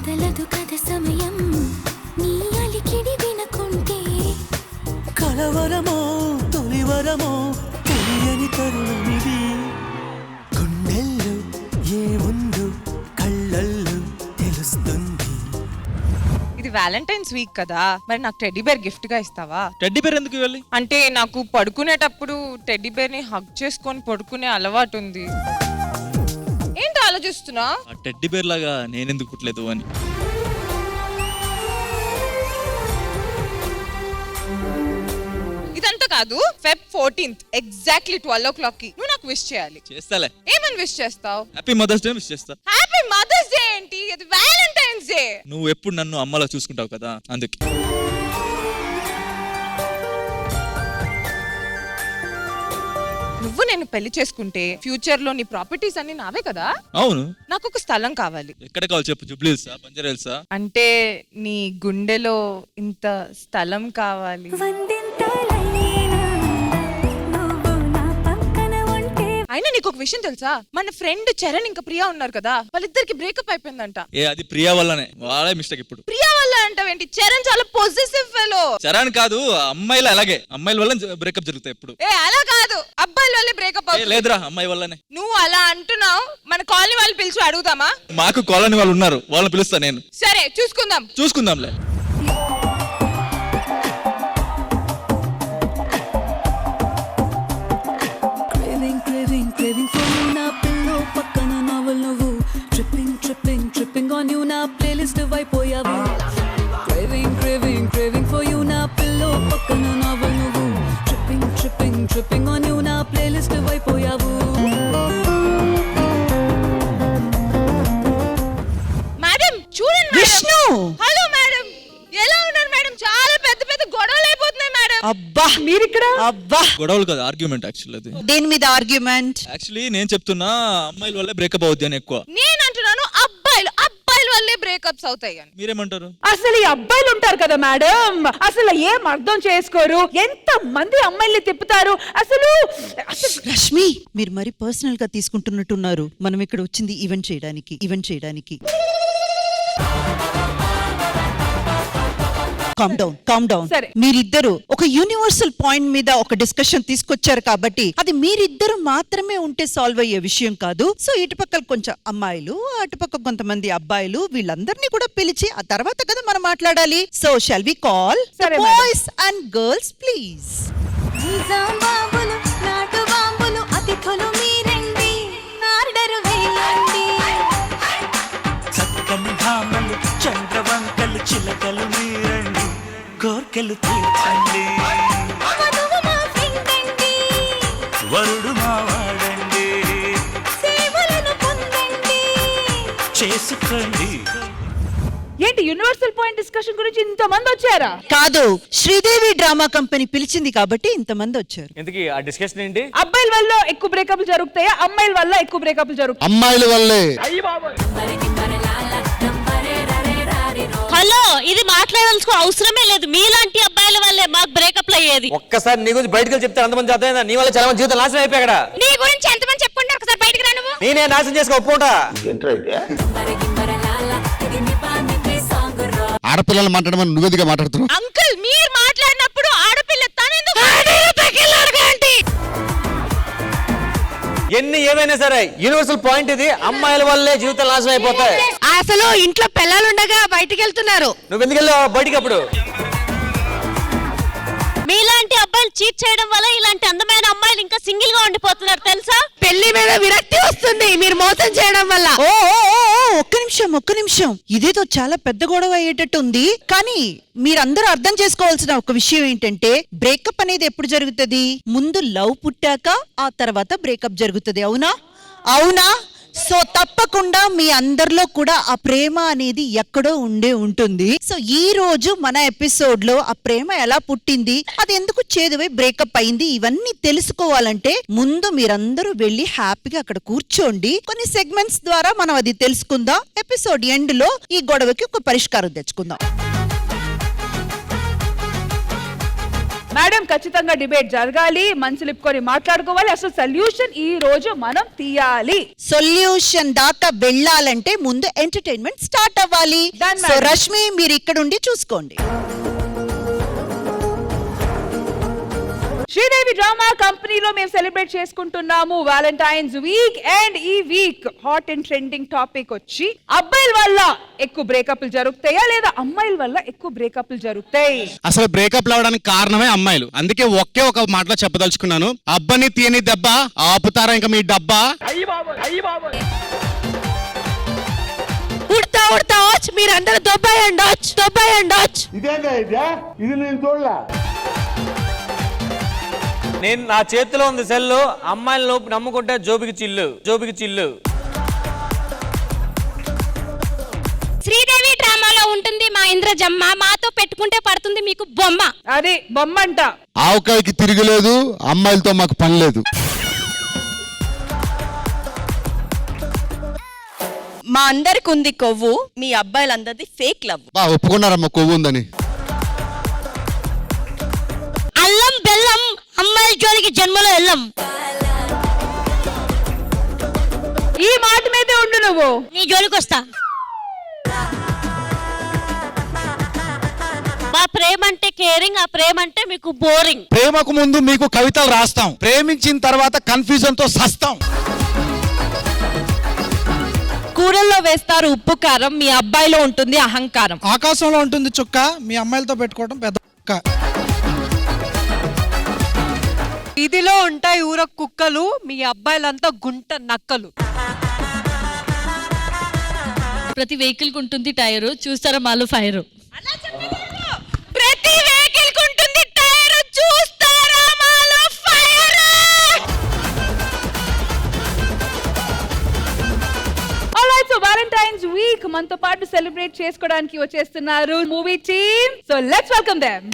కదలదు కథ సమయం నీ అలికిడి వినకుంటే కలవరమో తొలివరమో తెలియని తరుణమిది గుండెల్లో ఏముందో కళ్ళల్లో తెలుస్తుంది. ఇది వ్యాలంటైన్స్ వీక్ కదా, మరి నాకు టెడ్డీ బేర్ గిఫ్ట్ గా ఇస్తావా? టెడ్డీ బేర్ ఎందుకు ఇవ్వాలి? అంటే నాకు పడుకునేటప్పుడు టెడ్డీ బేర్ ని హగ్ చేసుకొని పడుకునే అలవాటు ఉంది. ఏంటి ఆలోచిస్తున్నా? ఆ టెడ్డీ బేర్ లాగా నేనెందుకు పుట్టలేదు అని. ఇదంతా కాదు, Feb 14th ఎగ్జాక్ట్లీ 12 o'clock కి నువ్వు నాకు విష్ చేయాలి. చేస్తాలే. ఏమని విష్ చేస్తావు? హ్యాపీ మదర్స్ డే విష్ చేస్తా. హ్యాపీ మదర్స్ డే ఏంటి, ఇది వ్యాలంటైన్స్ డే. నువ్వు ఎప్పుడు నన్ను అమ్మలా చూసుకుంటావు కదా, అందుకే. నువ్వు నేను పెళ్లి చేసుకుంటే ఫ్యూచర్ లో నీ ప్రాపర్టీస్ అన్ని నావే కదా. అవును. నాకు ఒక స్థలం కావాలి. ఎక్కడ కావాలి చెప్పు? జూబ్లీ హిల్సా, బంజారా హిల్సా? అంటే నీ గుండెలో ఇంత స్థలం కావాలి. అయినా నీకు ఒక విషయం తెలుసా, మన ఫ్రెండ్ చరణ్ ఇంకా ప్రియా ఉన్నారు కదా, వాళ్ళిద్దరికి బ్రేకప్ అయిపోయిందంట. ఏ అది ప్రియా వల్లనే, వాళ్ళే మిస్టేక్. ఇప్పుడు ప్రియా వల్ల అంటావేంటి? చరణ్ చాలా పొసెసివ్ ఫెలో. చరణ్ కాదు, అమ్మాయిలు అలాగే, అమ్మాయిల వల్ల బ్రేకప్ జరుగుతాయి ఎప్పుడు. ఏ అలా కాదు, అబ్బాయిల వల్లే బ్రేకప్ అవుతుంది. లేదురా, అమ్మాయి వల్లనే. నువ్వు అలా అంటున్నావు, మన కాలనీ వాళ్ళు పిలిచి అడుగుదామా? మాకు కాలనీ వాళ్ళు ఉన్నారు, వాళ్ళని పిలుస్తా నేను. సరే చూసుకుందాంలే. Craving for you na pillow pakkana novel nuvu tripping on you na playlist vaipoyavu craving for you na pillow pakkana novel nuvu tripping on you na playlist vaipoyavu. Madam చూడండి. విష్ణు, హలో మేడం, ఎలా ఉన్నారు madam? చాలా పెద్ద పెద్ద గొడవలు అయిపోతున్నాయి madam. అబ్బా మీరిక్కడ. అబ్బా గొడవలు కాదు, ఆర్గ్యుమెంట్. యాక్చువల్లీ అది దేని మీద ఆర్గ్యుమెంట్? యాక్చువల్లీ నేను చెప్తున్నా అమ్మాయిల వల్లే బ్రేకప్ అవుద్ది అని ఎక్కువ. నేను అంటున్నాను అబ్బాయిల వల్లే బ్రేకప్స్ అవుతాయి అని. మీరేమంటారు? అసలు ఈ అబ్బాయిలు ఉంటారు కదా మేడం, అసలు ఏం అర్థం చేసుకోరు, ఎంత మంది అమ్మాయిల్ని తిప్పుతారు అసలు. రష్మి, మీరు మరి పర్సనల్ గా తీసుకుంటున్నట్టున్నారు. మనం ఇక్కడ వచ్చింది ఈవెంట్ చేయడానికి. Calm down. మీరిద్దరు ఒక యూనివర్సల్ పాయింట్ మీద ఒక డిస్కషన్ తీసుకొచ్చారు కాబట్టి అది మీరిద్దరు మాత్రమే ఉంటే సాల్వ్ అయ్యే విషయం కాదు. సో ఇటుపక్కల కొంచెం అమ్మాయిలు, అటుపక్క కొంతమంది అబ్బాయిలు, వీళ్ళందరినీ కూడా పిలిచి ఆ తర్వాత కదా మనం మాట్లాడాలి. So shall we call boys and girls please. నిజామాబాదులు నాటు బాంబులు అతిథులు మీరండి, ఆర్డర్ వేయండి. చక్కని భామలు చంద్రవంకలు చిలకలు మీరండి, కోర్కెలు తీర్చండి. వధువు మా ఫ్రెండ్ అండి, వరుడు మా వాడండి, సేవలను పొందండి. చేసుకోండి. ఏంటి యూనివర్సల్ పాయింట్ డిస్కషన్ గురించి ఇంత మంది వచ్చారా? కాదు, శ్రీదేవి డ్రామా కంపెనీ పిలిచింది కాబట్టి ఇంతమంది వచ్చారు. ఎందుకు ఆ డిస్కషన్ ఏంటి? అబ్బాయిల వల్ల ఎక్కువ బ్రేకప్లు జరుగుతాయా, అమ్మాయిల వల్ల ఎక్కువ బ్రేకప్లు జరుగుతాయి? అమ్మాయిల వల్లే. హలో, ఇది మాట్లాడాల్సిన అవసరమే లేదు. మీలాంటి అబ్బాయిల వల్లే మాకు బ్రేకప్లు అయ్యేది. ఒక్కసారి నీ గురించి బయటకు చెప్తే అంతమంది అర్థమైందా? నీ వల్ల చాలా మంది జీవితం నాశనం అయిపోయాడ. నీ గురించి ఎంతమంది చెప్పుకుంటారు? ఒకసారి బయటకు రా. నువ్వు నేనే నాశనం చేసుకో ఒప్పుకుంటా. ఆడపిల్లలు మాట్లాడమని నువ్వెందుగా మాట్లాడుతున్నావు? అంకుల్, మీరు మాట్లాడినప్పుడు ఆడపిల్ల తనెందుకు? ఎన్ని ఏమైనా సరే యూనివర్సల్ పాయింట్ ఇది. అమ్మాయిల వల్లే జీవితం నాశనం అయిపోతాయి. అసలు ఇంట్లో పిల్లలుండగా బయటికి వెళ్తున్నారు. నువ్వు ఎందుకు వెళ్ళావు బయటికి? అప్పుడు మీలాంటి అబ్బాయిలు చీట్ చేయడం వల్ల ఇలాంటి అందమైన అమ్మాయిలు ఇంకా సింగిల్ గా ఉండిపోతున్నారు తెలుసా? పెళ్లి మీద విరక్తి వస్తుంది మీరు మోసం చేయడం వల్ల. ఓ ఒక్క నిమిషం, ఇదేదో చాలా పెద్ద గొడవ అయ్యేటట్టు ఉంది. కానీ మీరందరూ అర్థం చేసుకోవాల్సిన ఒక విషయం ఏంటంటే, బ్రేకప్ అనేది ఎప్పుడు జరుగుతుంది? ముందు లవ్ పుట్టాక ఆ తర్వాత బ్రేకప్ జరుగుతుంది. అవునా? సో తప్పకుండా మీ అందరిలో కూడా ఆ ప్రేమ అనేది ఎక్కడో ఉంటుంది. సో ఈ రోజు మన ఎపిసోడ్ లో ఆ ప్రేమ ఎలా పుట్టింది, అది ఎందుకు చేదువై బ్రేకప్ అయింది, ఇవన్నీ తెలుసుకోవాలంటే ముందు మీరందరూ వెళ్ళి హ్యాపీగా అక్కడ కూర్చోండి. కొన్ని సెగ్మెంట్స్ ద్వారా మనం అది తెలుసుకుందాం. ఎపిసోడ్ ఎండ్ లో ఈ గొడవకి ఒక పరిష్కారం తెచ్చుకుందాం. మేడం ఖచ్చితంగా డిబేట్ జరగాలి, మనసు లిప్పుకొని మాట్లాడుకోవాలి. అసలు సొల్యూషన్ ఈ రోజు మనం తీయాలి. సొల్యూషన్ దాకా వెళ్ళాలంటే ముందు ఎంటర్టైన్మెంట్ స్టార్ట్ అవ్వాలి. Done, so madam. రష్మి మీరు ఇక్కడ ఉండి చూసుకోండి. శ్రీదేవి డ్రామా కంపెనీలో మేము సెలబ్రేట్ చేసుకుంటున్నాము వ్యాలంటైన్స్ వీక్. అండ్ ఈ week hot and trending topic వచ్చి అబ్బాయిల వల్ల ఎక్కువ బ్రేకప్లు జరుగుతాయా లేదా అమ్మాయిల వల్ల ఎక్కువ బ్రేకప్లు జరుగుతాయి? అసలు బ్రేకప్ అవడానికి కారణమే అమ్మాయిలు. అందుకే ఒకే ఒక మాటలో చెప్పదలుచుకున్నాను, అబ్బని తీయని దెబ్బ ఆపుతారా ఇంకా మీ డబ్బా. ఉడతా ఉడతా వచ్చి మీరందరూ దొబ్బాయండి. నేను నా చేతిలో ఉంది సెల్లు, అమ్మాయిల లోపు నమ్ముకుంటే జోబికి చిల్లు. శ్రీదేవి డ్రామాలో ఉంటుంది మా ఇంద్రజమ్మ, మాతో పెట్టుకుంటే పడుతుంది మీకు బొమ్మ. అది బొమ్మంట. ఆవకాయకి తిరగలేదు, అమ్మాయిలతో మాకు పని లేదు. మా అందరికి ఉంది కొవ్వు, మీ అబ్బాయిలందరిది ఫేక్ లవ్. ఒప్పుకున్నారమ్మా కొవ్వు ఉందని. అల్లం బెల్లం అమ్మాయిల జోలికి జన్మలో వెళ్ళం. ఈ మాట మీదే ఉండు నువ్వు. నీ జోలికి వస్తా. మా ప్రేమ అంటే కేరింగ్, ఆ ప్రేమ అంటే మీకు బోరింగ్. ప్రేమకు ముందు మీకు కవితలు రాస్తాం, ప్రేమించిన తర్వాత కన్ఫ్యూజన్ తో సస్తాం. కూరల్లో వేస్తారు ఉప్పు కారం, మీ అబ్బాయిలో ఉంటుంది అహంకారం. ఆకాశంలో ఉంటుంది చుక్క, మీ అమ్మాయిలతో పెట్టుకోవడం పెద్ద కుక్క. వీధిలో ఉంటాయి ఊర కుక్కలు, మీ అబ్బాయిలంతా గుంట నక్కలు. ప్రతి వెహికల్ కు ఉంటుంది టైర్, చూస్తారా మాలో ఫైర్. ప్రతి వెహికల్ కు ఉంటుంది టైర్, చూస్తారా మాలో fire. Alright, so Valentine's week మనతో పాటు సెలబ్రేట్ చేసుకోవడానికి వచ్చేస్తున్నారు movie team. So let's welcome them.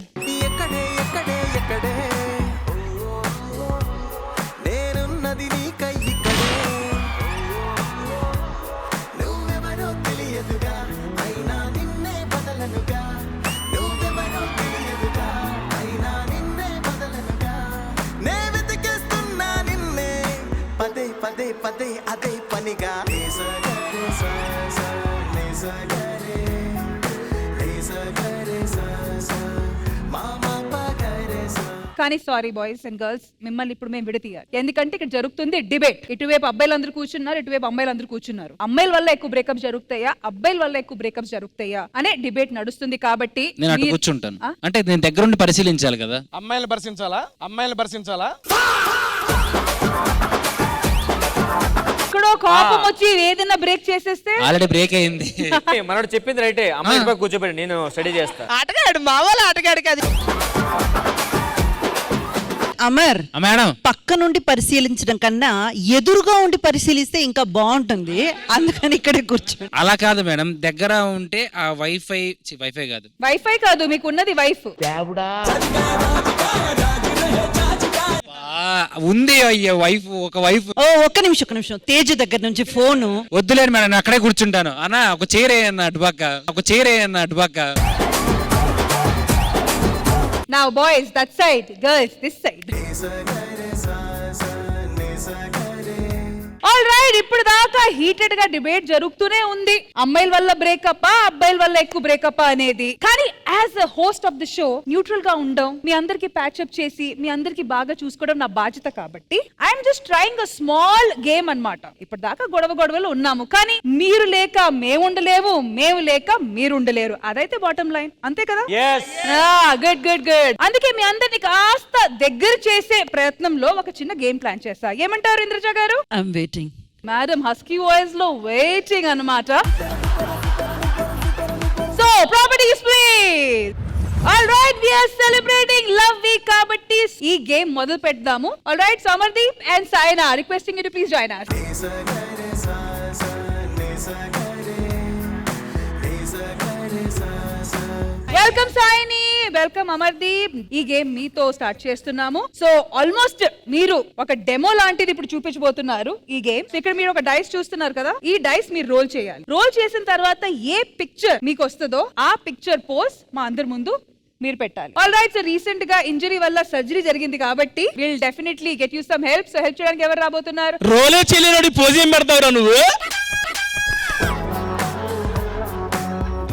పదే అదే పనిగా కానీ సారీ బాయ్స్ అండ్ గర్ల్స్, మిమ్మల్ని ఇప్పుడు మేము విడతీయాలి. ఎందుకంటే ఇక్కడ జరుగుతుంది డిబేట్. ఇటువైపు అబ్బాయిలందరూ కూర్చున్నారు, ఇటువైపు అమ్మాయిలందరూ కూర్చున్నారు. అమ్మాయిల వల్ల ఎక్కువ బ్రేకప్ జరుగుతాయా, అబ్బాయిల వల్ల ఎక్కువ బ్రేకప్ జరుగుతాయా అనే డిబేట్ నడుస్తుంది. కాబట్టి నేను అటు కూర్చుంటాను. అంటే నేను దగ్గరుండి పరిశీలించాలి కదా. అమ్మాయిలు పరిశీలించాలా? ఇక్కడ కోపం వచ్చి ఏదైనా బ్రేక్ చేసేస్తే ఆల్రెడీ బ్రేక్ అయింది. మనోడు చెప్పింది రైటే, అమ్మాయి కూర్చోబెట్టి నేను స్టడీ చేస్తా. ఆటగాడు మా వాళ్ళ ఆటగాడు కాదు. అమర్, మేడం పక్క నుండి పరిశీలించడం కన్నా ఎదురుగా ఉండి పరిశీలిస్తే ఇంకా బాగుంటుంది, అందుకని ఇక్కడే కూర్చో. అలా కాదు మేడం, దగ్గర ఉంటే ఆ వైఫై కాదు, వైఫై కాదు, మీకు ఉన్నది వైఫ్. ఉంది అయ్యో వైఫ్, ఒక వైఫ్. ఓ ఒక్క నిమిషం, తేజు దగ్గర నుంచి ఫోను. వద్దులేను మేడం, నేను అక్కడే కూర్చుంటాను. అన్న ఒక చైర్ అన్న అటుపక్క. Now boys that side, girls this side. All right, ఇప్పుడు దాకా హీటెడ్ గా డిబేట్ జరుగుతూనే ఉంది. అమ్మాయిల వల్ల బ్రేకప్, అబ్బాయిల వల్ల ఎక్కువ బ్రేకప్ అనేది. కానీ as a host of the show neutral గా ఉండడం, మీ అందరికి ప్యాచప్ చేసి మీ అందరికి బాగా చూసుకోవడం నా బాధ్యత. కాబట్టి I'm just trying a small game అన్నమాట. ఇప్పుడు దాకా గొడవలు ఉన్నాము, కానీ మీరు లేక మేము ఉండలేము, మేము లేక మీరు ఉండలేరు. అదైతే బాటమ్ లైన్, అంతే కదా? గుడ్. అందుకే మీ అందరిని కాస్త దగ్గర చేసే ప్రయత్నంలో ఒక చిన్న గేమ్ ప్లాన్ చేస్తా. ఏమంటారు ఇంద్రజ గారు? I'm waiting. Madam husky voice లో వెయిటింగ్ అన్నమాట. So properties please. All right, we are celebrating love week కాబట్టి ఈ గేమ్ మొదలు పెడదాము. All right, Samardeep and Sayana requesting you to please join us. Welcome Saini, welcome Amardeep. ఈ గేమ్ మీతో స్టార్ట్ చేస్తున్నాము. సో ఆల్మోస్ట్ మీరు ఒక డెమో లాంటిది ఇప్పుడు చూపించబోతున్నారు ఈ గేమ్. ఇక్కడ మీరు ఒక డైస్ చూస్తున్నారు కదా, ఈ డైస్ మీరు రోల్ చేయాలి. రోల్ చేసిన తర్వాత ఏ పిక్చర్ మీకు వస్తుందో ఆ పిక్చర్ పోజ్ మా అందరి ముందు మీరు పెట్టాలి. All right. సో రీసెంట్ గా ఇంజరీ వల్ల సర్జరీ జరిగింది కాబట్టి will definitely get you some help. So help చేయడానికి ఎవరు రాబోతున్నారు? రోలే చెల్లినోడి పోజ్ ఏం పెడతావురా నువ్వు?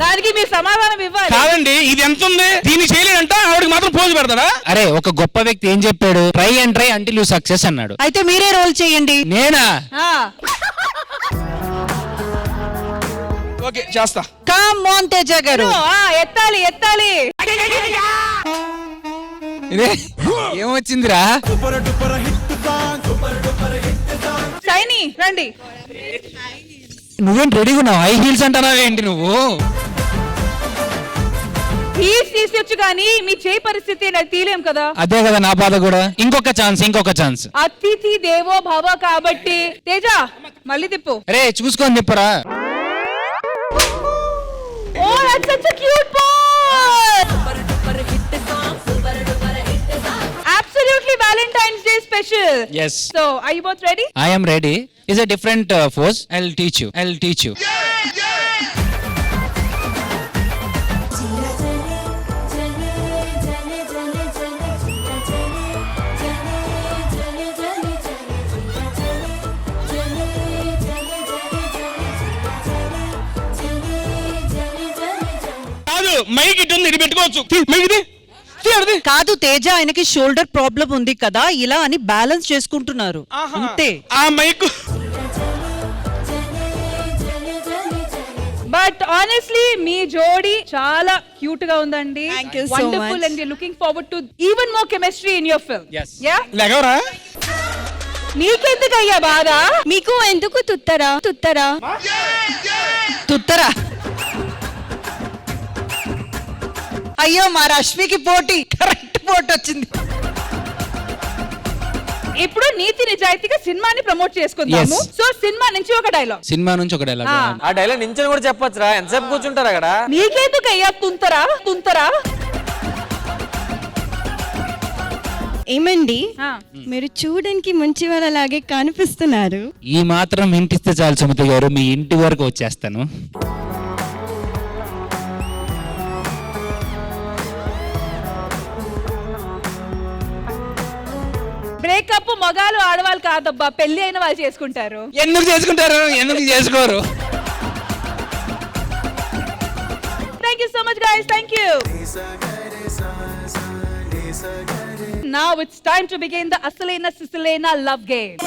దానికి మీరు సమాధానం ఇవ్వాలి. కాదండి, ఇది ఎంత ఉంది, దీన్ని చేయలేదంట, ఆవిడకి మాత్రం పోజ్ పెడతాడా? అరే ఒక గొప్ప వ్యక్తి ఏం చెప్పాడు? Try and try until you success అన్నాడు. అయితే మీరే రోల్ చేయండి. నేనా? ఓకే చేస్తా. కమ్ ఆన్ తేజ గారు. ఎత్తాలి ఎత్తాలి. ఇదే ఏమొచ్చిందిరా? షైనీ రండి. నువ్వేం రెడీగా ఉన్నావు? హై హీల్స్ అంటున్నావు ఏంటి నువ్వు? హీల్స్ తీసేచ్చు కానీ మీ చేయి పరిస్థితి నాకు తీలేం కదా. అదే కదా నా బాధ కూడా. ఇంకొక ఛాన్స్. అతిథి దేవో భవ కాబట్టి. తేజ మళ్ళీ తిప్పు. అరే చూసుకొని తిప్పరా. Oh that's such a cute boy. Absolutely Valentine's Day special. Yes. So, are you both ready? I am ready. It's a different pose. I'll teach you. కాదు, మైక్ ఇటు ఉంది, ఇది పెట్టుకోవచ్చు. మైక్ ఇది కాదు తేజ, ఆయనకి షోల్డర్ ప్రాబ్లం ఉంది కదా, ఇలా అని బ్యాలెన్స్ చేసుకుంటున్నారు అంతే. ఆ మైక్. బట్ ఆనెస్ట్లీ మీ జోడీ చాలా క్యూట్ గా ఉందండి. Thank you so Wonderful much. and we're looking forward to even more chemistry in your film. Yes. Yeah? లేకవరా? నీకెందుకయ్యా బాధ? మీకు ఎందుకు తుత్తరా? తుత్తరా? అయ్యో మా రష్మికి పోటీ, కరెక్ట్ పోటీ వచ్చింది. ఇప్పుడు నీతి నిజాయితీగా సినిమాని ప్రమోట్ చేసుకుందాము. Yes. సో సినిమా నుంచి ఒక డైలాగ్. సినిమా నుంచి ఒక డైలాగ్. ఆ డైలాగ్ నించొని కూడా చెప్పొచ్చురా, ఎంతసేపు కూర్చుంటారు అక్కడ? నీకెందుకయ్యా తుంతరా? ఏమండి, మీరు చూడడానికి మంచి వాళ్ళలాగే కనిపిస్తున్నారు. ఈ మాత్రం ఇంటిస్తే చాలు సుమతి గారు, మీ ఇంటి వరకు వచ్చేస్తాను. బ్రేకప్ మగాలు ఆడవాళ్ళు కాదబ్బా, పెళ్లి అయిన వాళ్ళు చేసుకుంటారు. ఎందుకు చేసుకోరు? Thank you so much guys, thank you. Now it's time to begin the Asalena Sisalena love game.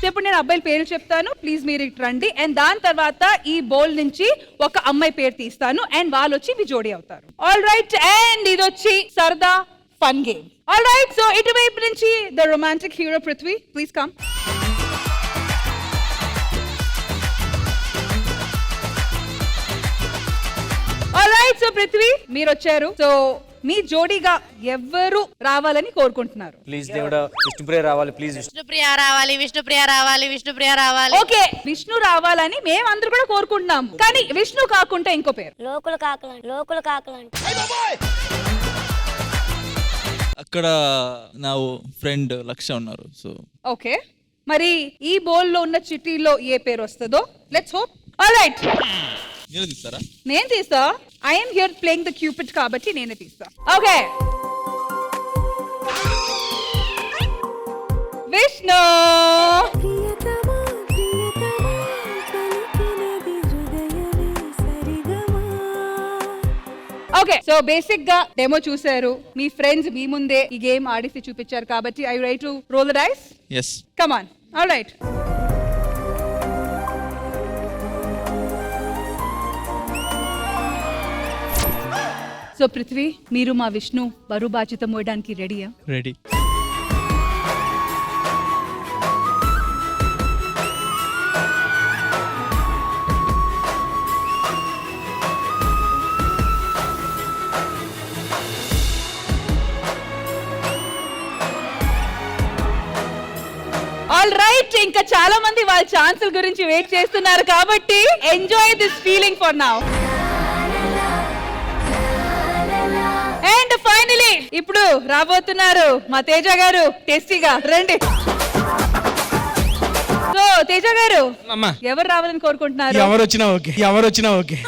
ఇప్పుడు నేను అబ్బాయిల పేరు చెప్తాను, ప్లీజ్ మీరు ఇటు రండి. అండ్ దాని తర్వాత ఈ బౌల్ నుంచి ఒక అమ్మాయి పేరు తీస్తాను అండ్ వాళ్ళు వచ్చి మీ జోడీ అవుతారు. ఆల్ రైట్, అండ్ ఇది వచ్చి సరదా fun game. All right, so ఇటువైపు నుంచి the romantic hero Prithvi, please come. All right, so Prithvi మీరు వచ్చారు. సో మీ జోడీగా ఎవరు రావాలని కోరుకుంటున్నారు? ప్లీజ్ దేవుడా, విష్ణుప్రియ రావాలి ప్లీజ్. విష్ణుప్రియ రావాలి. ఓకే, విష్ణు రావాలని మేమందరూ కూడా కోరుకుంటున్నాం. కానీ విష్ణు కాకుండా ఇంకో పేరు. లోకులు కాకలండి. అక్కడ నా ఫ్రెండ్ లక్ష్య ఉన్నారు. సో ఓకే, మరి ఈ బౌల్ లో ఉన్న చిట్టీలో ఏ పేరు వస్తుందో లెట్స్ హోప్. ఆల్ రైట్, మీరు తీస్తారా? నేను తీస్తా. I'm here playing the Cupid కాబట్టి నేనే తీస్తా. Okay, Vishnu. Okay, so basic గా డెమో చూసారు, మీ ఫ్రెండ్స్ మీ ముందే ఈ గేమ్ ఆడిసి చూపించారు కాబట్టి I right to roll the dice. Yes, come on. All right, so Prithvi మీరు మా విష్ణు బరువు బాధ్యత మోయడానికి రెడీయా? రెడీ. ఆల్ రైట్, ఇంకా చాలా మంది వాళ్ళ ఛాన్సుల గురించి వెయిట్ చేస్తున్నారు కాబట్టి enjoy this feeling for now. And finally ఇప్పుడు రాబోతున్నారు మా తేజ గారు. టేస్టీగా రండి. సో తేజ గారు, ఎవరు రావాలని కోరుకుంటున్నారు? ఎవరు వచ్చినా ఓకే.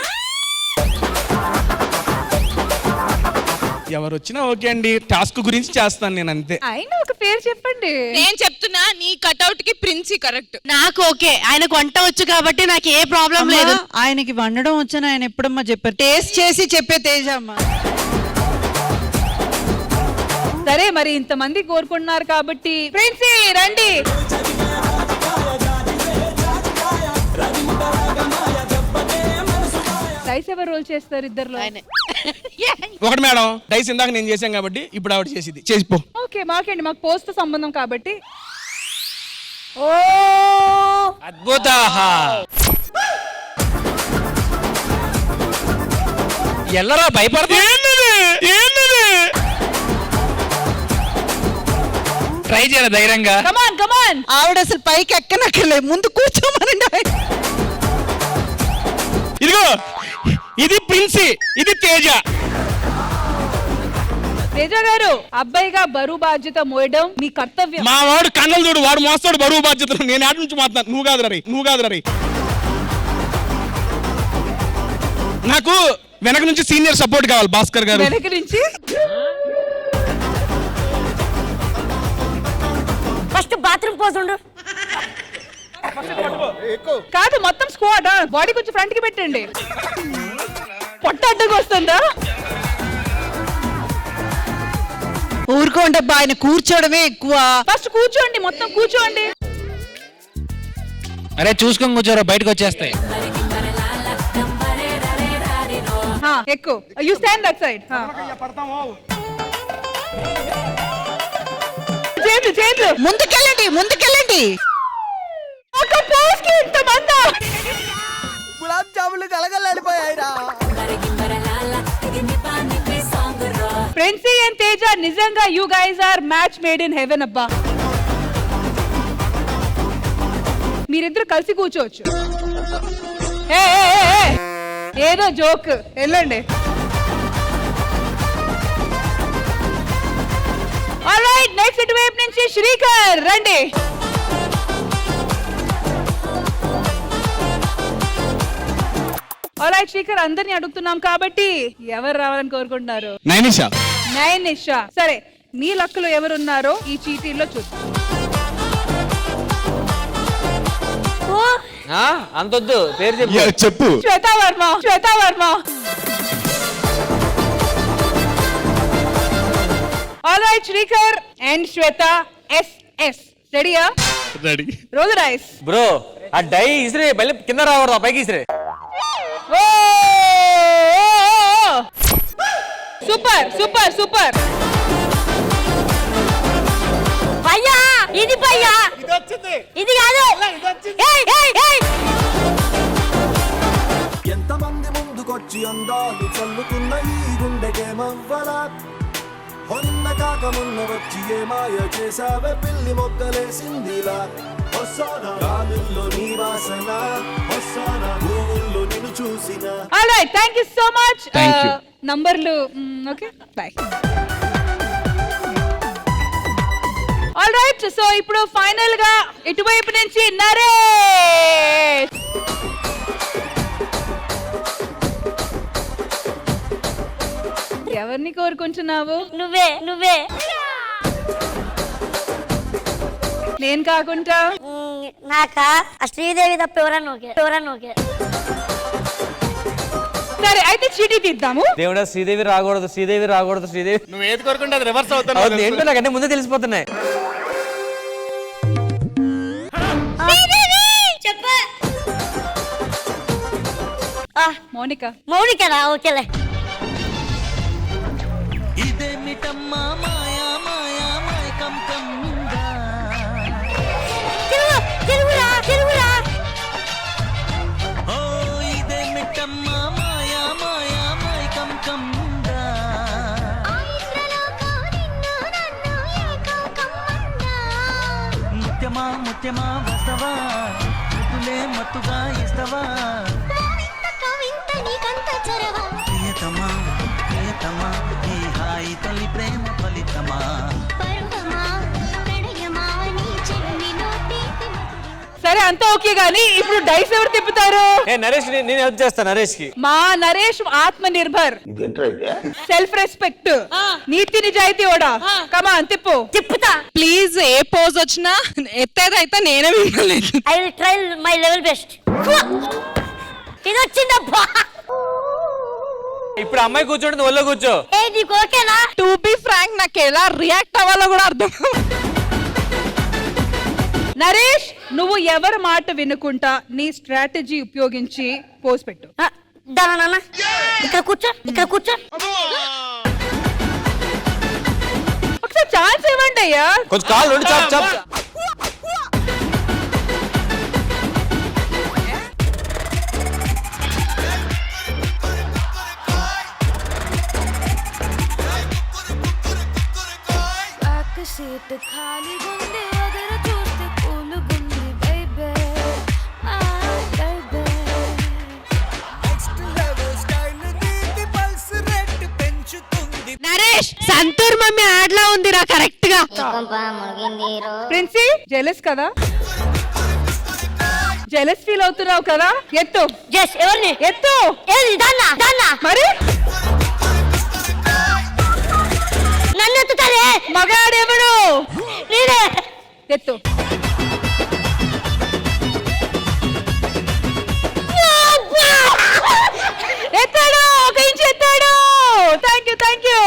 ఎవరు వచ్చినా ఓకే అండి, టాస్క్ గురించి చేస్తాను నేను అంతే. అయినా ఒక పేరు చెప్పండి. నేను చెప్తున్నా నీ కట్అవుట్ కి ప్రిన్సీ కరెక్ట్. నాకు ఓకే, ఆయనకు వంట వచ్చు కాబట్టి నాకు ఏ ప్రాబ్లం అమ్మా, లేదు. ఆయనకి వండడం వచ్చని ఆయన ఎప్పుడమ్మా చెప్పారు? టేస్ట్ చేసి చెప్పే తేజ అమ్మా. సరే మరి ఇంతమంది కోరుకుంటున్నారు కాబట్టి ప్రిన్సీ రండి. డైస్ ఎవరు రోల్ చేస్తారు ఇద్దరులో? ఒకటి మేడం, డైస్ ఇందాక నేను చేశాను కాబట్టి ఇప్పుడు ఆవిడ చేసింది, చేసిపో. ఓకే మాకేంటి, మాకు పోస్ట్ సంబంధం కాబట్టి. ఓ అద్భుత. ఎల్లరా భయపడతా, ట్రై చేయాలి ధైర్యంగా. కమాన్ కమాన్. ఆవిడ అసలు పైకి ఎక్కనక్కర్లే, ముందు కూర్చోమనండి. ఇదిగో ఇది ప్రిన్సీ, ఇది తేజ. తేజ గారు, అబ్బాయిగా బరువు బాధ్యత మోయడం మీ కర్తవ్యం. మా వాడు కన్నలు చూడు, వాడు మోస్తాడు బరువు బాధ్యతలు. నేను ఆట నుంచి మాట్లాడు, నువ్వు కాదు రరి. నాకు వెనక నుంచి సీనియర్ సపోర్ట్ కావాలి భాస్కర్ గారు. వెనక నుంచి ఫస్ట్ బాత్రూమ్ పోతుండు. కాదు, మొత్తం స్క్వాడ్. బాడీ కొంచెం ఫ్రంట్ కి పెట్టండి. పొట్ట అడ్డగా వస్తుందా? ఊరుకోండి అబ్బా, ఆయన కూర్చోవడమే ఎక్కువ. ఫస్ట్ కూర్చోండి, మొత్తం కూర్చోండి. అరే చూసుకొని కూర్చోరా, బయటకు వచ్చేస్తాయి. ఎక్కువ. You stand that side. చేతులు ముందుకెళ్ళండి. ఒక పోస్ కి ఇంతమంది. గులాబ్ జాములు గలగలడిపోయాయిరా. ప్రిన్సీ అండ్ తేజ, నిజంగా you guys are match made in heaven అబ్బా. మీరిద్దరు కలిసి కూర్చోవచ్చు. ఏదో జోక్, వెళ్ళండి. ఆల్రైట్, నెక్స్ట్ ఇటువైపు నుంచి శ్రీకర్ రండి. ఆల్రైట్ శ్రీకర్, అందరిని అడుగుతున్నాం కాబట్టి ఎవరు రావాలని కోరుకుంటున్నారు? నైనిషా. సరే, మీ లక్కులో ఎవరున్నారో ఈ చీటీల్లో చూద్దాం. అంతొద్దు, పేరు చెప్పు. Shweta Varma. Alright Shrikar and Shweta SS. రెడీయా? Ready. Roll the dice. Bro, ఆ డై ఇసిరే మళ్ళీ కింద రావరా, పైకి ఇసిరే. సూపర్. భయ్యా, ఇది భయ్యా, ఇది కాదు. ఎంతమంది ముందుకొచ్చి అందాలు చల్లుకున్న ఈ గుండెకేమవ్వలా, మొన్న కాక మొన్న వచ్చి ఏ మాయ చేసావే పిల్లి మొక్కలేసిందిలా. వస్తానా గాలుల్లో నీ వాసన, వస్తానా భూముల్లో నిన్ను చూసిన. Alright, thank you so much. Thank you. నంబర్లు ఓకే, బై. ఆల్రైట్, సో ఇప్పుడు ఫైనల్ గా ఇటువైపు నుంచి నరేష్. ఎవరిని కోరుకుంటున్నావు? నువ్వే. నేను కాకుండా నాకా శ్రీదేవి తప్ప ఎవరన్నా ఓకే. సరే, అయితే చీటీ తీద్దాము. దేవుడా, శ్రీదేవి రాకూడదు. నువ్వు ఏది కోరుకుంటే అది రివర్స్ అవుతాను. ఏంటో నాకంటే ముందే తెలిసిపోతున్నాయి. మౌనికనా? ఓకేలే. తెలుగురా. ముత్యమా వస్తవా, మత్తుగా ఇస్తవా. ప్రియతమా, ఈ హాయి తల్లి ప్రేమ ఫలితమా. సరే సరే అంతా ఓకే గానీ ఇప్పుడు డైస్ ఎవరు తిప్పుతారు? నరేష్ నేను హెల్ప్ చేస్తా నరేష్ కి. మా నరేష్ ఆత్మ నిర్భర్, సెల్ఫ్ రెస్పెక్ట్, నీతి నిజాయితీ ఓడా. కమాన్ తిప్పు. తిప్పుతా. ప్లీజ్ ఏ పోజ్ వచ్చినా ఎత్తేదైతే నేనే మిమ్మల్ని. I will try my level best. ఇది వచ్చిందబ్బా. ఇప్పుడు అమ్మాయి కూర్చోండి, ఒళ్ళో కూర్చో. ఏ నీకు ఓకేనా? టు బి ఫ్రాంక్ నాకు ఎలా రియాక్ట్ అవ్వాలో కూడా అర్థం. నరేష్ నువ్వు ఎవరి మాట వినుకుంటా నీ స్ట్రాటజీ ఉపయోగించి పోజ్ పెట్టు. దానా ఇక్కడ కూర్చో, ఇక్కడ కూర్చో. ఒకసారి ఛాన్స్ ఇవ్వండి అయ్యా. కొంచెం కాళ్ళు ఉండి చాప్ చాప్. సీట్ ఖాళీ గుండి ఎదురు చూస్తే పూలు గుండి బేబే బేబే. నరేష్ సంతూర్ మమ్మీ ఆడలా ఉందిరా కరెక్ట్ గా. ప్రిన్సీ జెలస్ కదా, జెలస్ ఫీల్ అవుతున్నావు కదా. ఎత్తు. జస్ ఎవరిని ఎత్తు. ఏది దాన్నా దాన్నా మరి నన్ను ఎత్తుతారే. మగాడెవడు? నేనే. ఎత్తు. ఎత్తాడు, ఒక ఇంచు ఎత్తాడు. Thank you, thank you.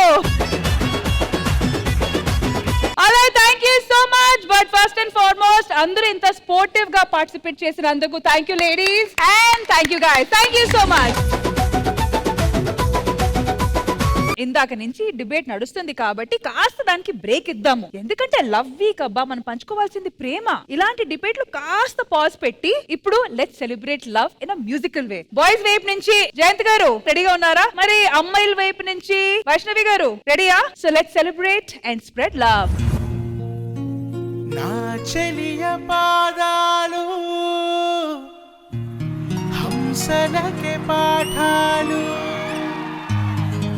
అలా thank you so much. But first and foremost అందరూ ఇంత స్పోర్టివ్ గా పార్టిసిపేట్ చేసినందుకు thank you ladies and thank you guys. Thank you so much. ఇందాక నుంచి డిబేట్ నడుస్తుంది కాబట్టి కాస్త దానికి బ్రేక్ ఇద్దాము. ఎందుకంటే లవ్ వీక్ అబ్బా, మనం పంచుకోవాల్సింది ప్రేమ. ఇలాంటి డిబేట్లు కాస్త పాజ్ పెట్టి ఇప్పుడు let's celebrate love in a musical way. Boys వైపు నుంచి జయంత్ గారు రెడీగా ఉన్నారా? మరి అమ్మాయిల వైపు నుంచి వైష్ణవి గారు రెడీయా? So let's celebrate and spread love. నా చెలియ పాదాలు హంసలకే పాఠాలు,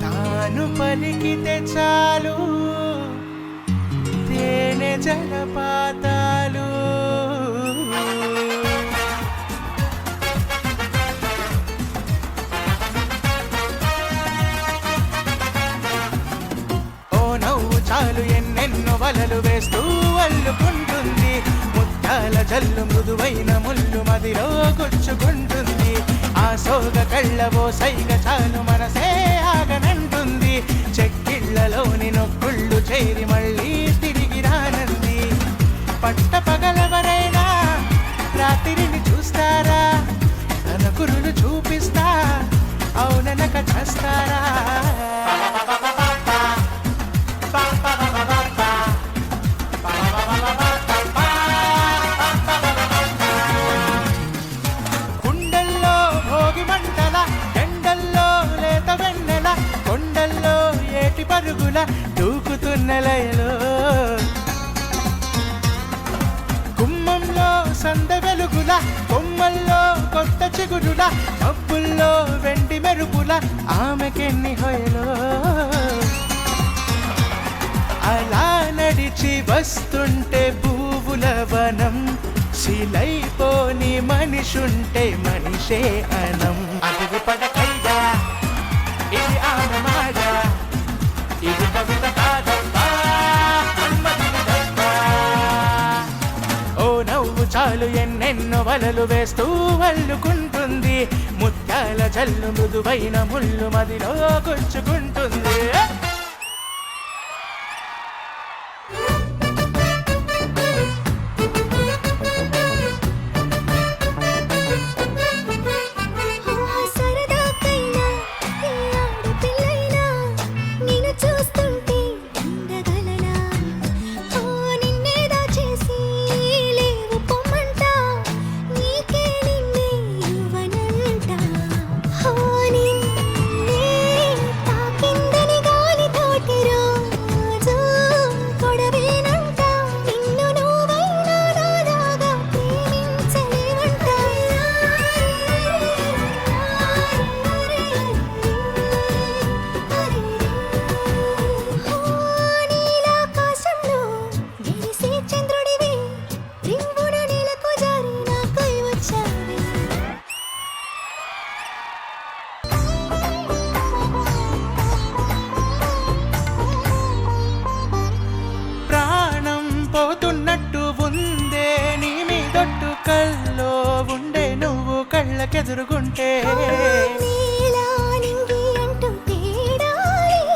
తాను పలికితే చాలు తేనె జలపాతాలు. ఓ నవ్వు చాలు ఎన్నెన్నో వలలు వేస్తూ అల్లుకుంటుంది, ముత్యాల జల్లు మృదువైన ముళ్ళు మదిలో గుచ్చుకుంటుంది. ఆ సోగ కళ్ళవో సైగ చాలు మనసే ఆగనంటుంది, చెక్కిళ్లలోని నొక్కుళ్ళు చేరి మళ్ళీ తిరిగి రానంది. పట్ట పగలవరైనా రాత్రిని చూస్తారా, తన కురులు చూపిస్తా అవుననక చేస్తారా. కుండల్లో భోగి మంటల, ఎండల్లో లేత వెన్నెల, కొండల్లో ఏటి పరుగుల దూకుతున్న లయలో, గుమ్మంలో సంద వెలుగుల, కొమ్మల్లో కొత్త చిగురుల, మబ్బుల్లో వెండి మెరుపుల ఆమెకెన్ని హొయలో. అలా నడిచి వస్తుంటే పువ్వుల వనం, శిలైపోని మనిషుంటే మనిషే అనం. అది పడకయ్యా ఇది ఆమె మాట, ఇది కవిత కాదబ్బా మన్మథుని దెబ్బ. ఓ నవ్వు చాలు ఎన్నెన్నో వలలు వేస్తూ అల్లుకుంటుంది, ముత్యాల జల్లు మృదువైన ముళ్ళు మదిలో గుచ్చుకుంటుంది. సరదాకైనా ఏ ఆడపిల్లైనా నిన్ను చూస్తుంటే ఉండగలనా? ఓ నిన్నే దాచేసి లేవు పొమ్మంట, నీకే నిన్నే ఇవ్వనంట. ఓ నిన్నే తాకిందని గాలి ఎదురుగుంటే నీలా నింగి అంటూ తేడా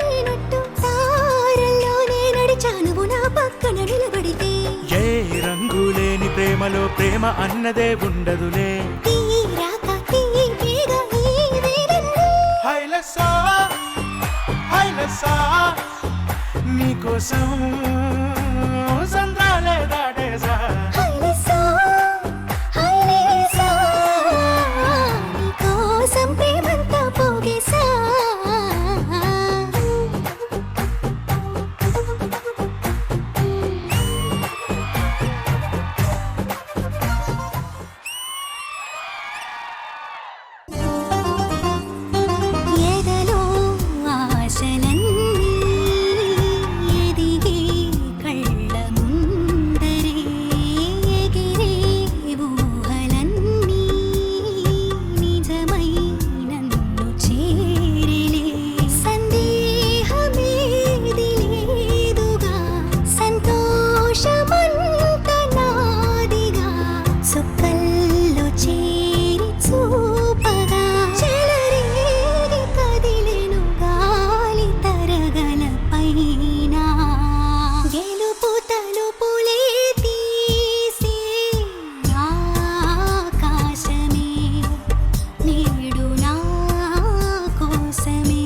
లేనట్టు తారల్లోనే నడిచా నువ్వు నా పక్కన నిలబడితే ఏ రంగు లేని ప్రేమలో ప్రేమ అన్నదే ఉండదులే తీరాక తీపిగా ఈ వేదన్నే హైలసా హైలసా నీకోసం సంద్రాలే దాటేసా హైలసా హైలసా నీకోసం ప్రేమంతా పోగేసా ఎదలో ఆశలన్నీ ఎదిగే కళ్ళ ముందరే ఎగిరే ఊహలన్నీ నిజమై నన్ను చేరలే సందేహమేది లేదుగా సంతోషమంత నాదిగా సుక్కల్లో చేరి చూపగా చెలరేగి కదిలెను గాలి తరగల పైన గెలుపు తలుపులే తీసే ఆకాశమే నేడు నా కోసమే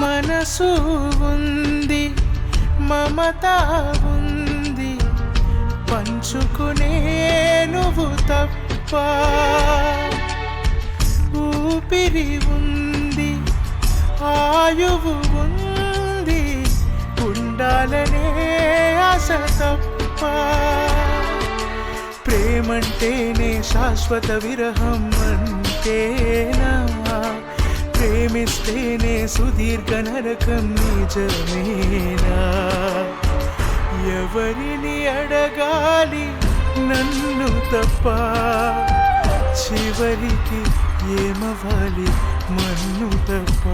మనసు ఉంది మమత ఉంది పంచుకునే నువ్వు తప్ప ఊపిరి ఉంది ఆయువు ఉంది ఉండాలనే ఆశ తప్ప ప్రేమంటేనే శాశ్వత విరహం అంటేనా ప్రేమిస్తేనే సుదీర్ఘ నరకం నిజమేనా ఎవరిని అడగాలి నన్ను తప్ప చివరికి ఏమవ్వాలి మన్ను తప్ప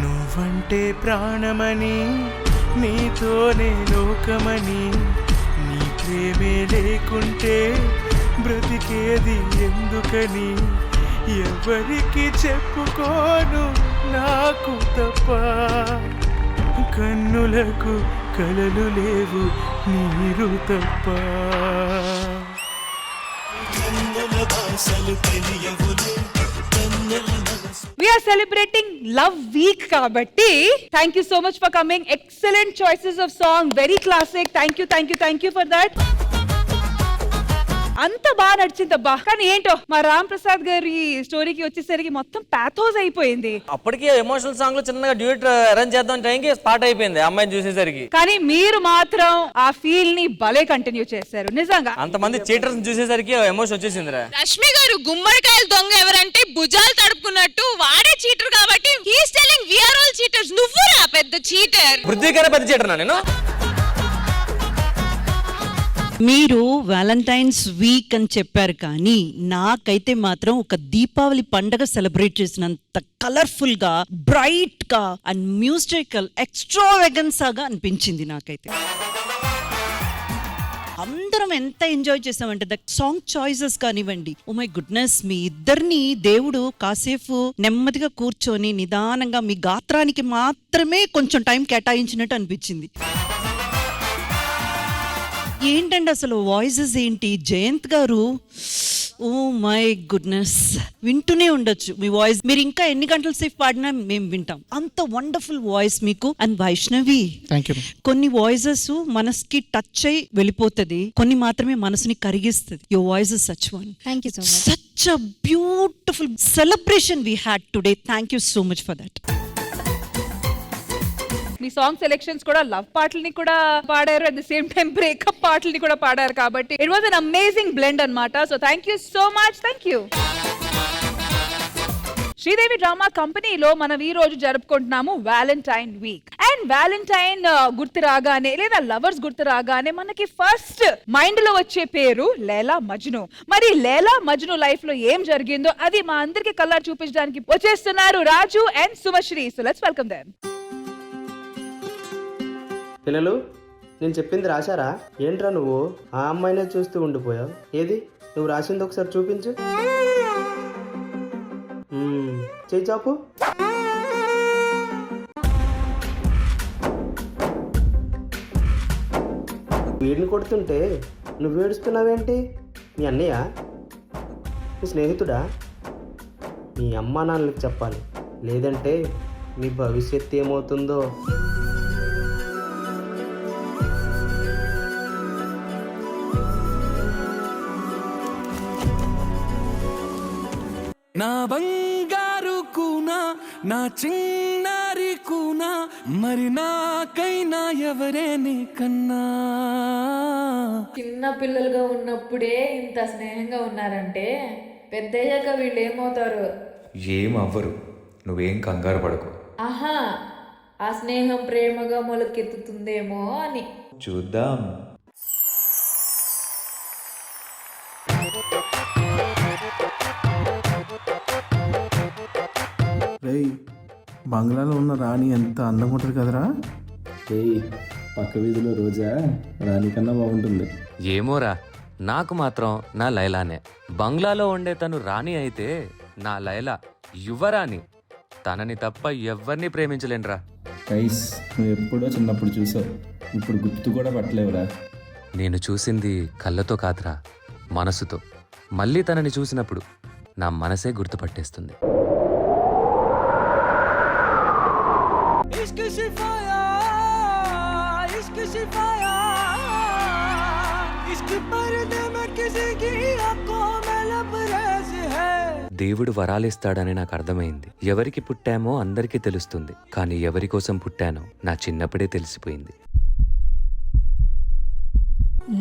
నువ్వంటే ప్రాణమని నీతోనే లోకమని నీ ప్రేమే లేకుంటే బ్రతికేది ఎందుకని ఎవరికి చెప్పుకోను నాకు తప్ప కన్నులకు కలలు లేవు నీరు తప్ప We are celebrating Love Week kabatti. Thank you so much for coming. Excellent choices of song. Very classic. Thank you for that. అంత బాగా నడిచిందబ్బా. కానీ ఏంటో మా రామ్ ప్రసాద్ గారి స్టోరీకి వచ్చేసరికి మొత్తం పాథోస్ అయిపోయింది. అప్పటికే ఎమోషనల్ సాంగ్ లో చిన్నగా డ్యూట్ అరేంజ్ చేద్దాం టైంకి స్పాట్ అయిపోయింది అమ్మాయిని చూసేసరికి. కానీ మీరు మాత్రం ఆ ఫీల్ ని భలే కంటిన్యూ చేశారు నిజంగా. అంతమంది చీటర్స్ చూసేసరికి ఎమోషన్ వచ్చేసిందిరా. రష్మి గారు గుమ్మడికాయలు దొంగ ఎవరంటే భుజాలు తడుపుకున్నట్టు వాడే చీటర్ కాబట్టి he's telling we are all cheaters. నువ్వురా పెద్ద చీటర్. బుద్ధికర పెద్ద చీటర్ నేను. మీరు వ్యాలంటైన్స్ వీక్ అని చెప్పారు కానీ నాకైతే మాత్రం ఒక దీపావళి పండగ సెలబ్రేట్ చేసినంత కలర్ఫుల్ గా బ్రైట్ గా అండ్ మ్యూజికల్ ఎక్స్ట్రావెగన్సాగా అనిపించింది నాకైతే. అందరం ఎంత ఎంజాయ్ చేసామంటే ద సాంగ్ చాయిసెస్ కానివ్వండి. ఓ మై గుడ్నెస్, మీ ఇద్దరిని దేవుడు కాసేపు నెమ్మదిగా కూర్చొని నిదానంగా మీ గాత్రానికి మాత్రమే కొంచెం టైం కేటాయించినట్టు అనిపించింది. ఏంటండి అసలు వాయిసెస్ ఏంటి? జయంత్ గారు, ఓ మై గుడ్నెస్, వింటూనే ఉండొచ్చు మీ వాయిస్. మీరు ఇంకా ఎన్ని గంటల సేపు పాడినా మేము వింటాం, అంత వండర్ఫుల్ వాయిస్ మీకు. అండ్ వైష్ణవి, కొన్ని వాయిసెస్ మనసుకి టచ్ అయి వెళ్ళిపోతుంది, కొన్ని మాత్రమే మనసుని కరిగిస్తుంది. Your voice is such one. Thank you so much. Such a beautiful celebration we had today. Thank you so much for that. మీ సాంగ్ సెలెక్షన్స్ కూడా లవ్ పాటల్ని కూడా పాడారు, at the same time breakup పాటల్ని కూడా పాడారు కాబట్టి it was an amazing blend అన్నమాట. So thank you so much. Thank you. Sridevi drama కంపెనీలో మనం ఈ రోజు జరుపుకుంటున్నాము వ్యాలంటైన్ వీక్. అండ్ వ్యాలంటైన్ గుర్తు రాగానే లేదా లవర్స్ గుర్తు రాగానే మనకి ఫస్ట్ మైండ్ లో వచ్చే పేరు లైలా మజ్ను. మరి లైలా మజ్ను లైఫ్ లో ఏం జరిగిందో అది మా అందరికి కలర్ చూపించడానికి వచ్చేస్తున్నారు Raju and Sumasri. So let's welcome them. పిల్లలు, నేను చెప్పింది రాశారా? ఏంట్రా నువ్వు ఆ అమ్మాయినే చూస్తూ ఉండిపోయావు? ఏది నువ్వు రాసింది ఒకసారి చూపించు. చెయ్యి చాపు. వీడిని కొడుతుంటే నువ్వు ఏడుస్తున్నావేంటి? మీ అన్నయ్య? మీ స్నేహితుడా? మీ అమ్మా నాన్నలకు చెప్పాలి, లేదంటే మీ భవిష్యత్తు ఏమవుతుందో. నా బంగారు కూనా, నా చిన్నారి కూనా, మరి నాకైనా ఎవరే నీకన్నా. చిన్న పిల్లలుగా ఉన్నప్పుడే ఇంత స్నేహంగా ఉన్నారంటే పెద్దయ్యాక వీళ్ళు ఏమవుతారు? ఏమవ్వరు, నువ్వేం కంగారు పడకు. ఆహా, ఆ స్నేహం ప్రేమగా మొలకెత్తుతుందేమో అని చూద్దాం. రేయ్, బంగ్లాలో ఉన్న రాణి ఎంత అందంగా ఉంటుంది కదరా? రేయ్, పక్క వీధిలో రోజా రాణి కన్నా బాగుంటుంది. ఏమోరా, నాకు మాత్రం నా లైలానే. బంగ్లాలో ఉండే తను రాణి అయితే నా లైలా యువరాణి. తనని తప్ప ఎవరిని ప్రేమించలేనురా. కైస్, నువ్వు ఎప్పుడో చిన్నప్పుడు చూసావు, ఇప్పుడు గుర్తు కూడా పట్టలేవురా. నేను చూసింది కళ్ళతో కాదురా, మనసుతో. మళ్ళీ తనని చూసినప్పుడు నా మనసే గుర్తుపట్టేస్తుంది. దేవుడు వరాలిస్తాడని నాకు అర్థమైంది. ఎవరికి పుట్టామో అందరికీ తెలుస్తుంది, కానీ ఎవరి కోసం పుట్టానో నా చిన్నప్పుడే తెలిసిపోయింది.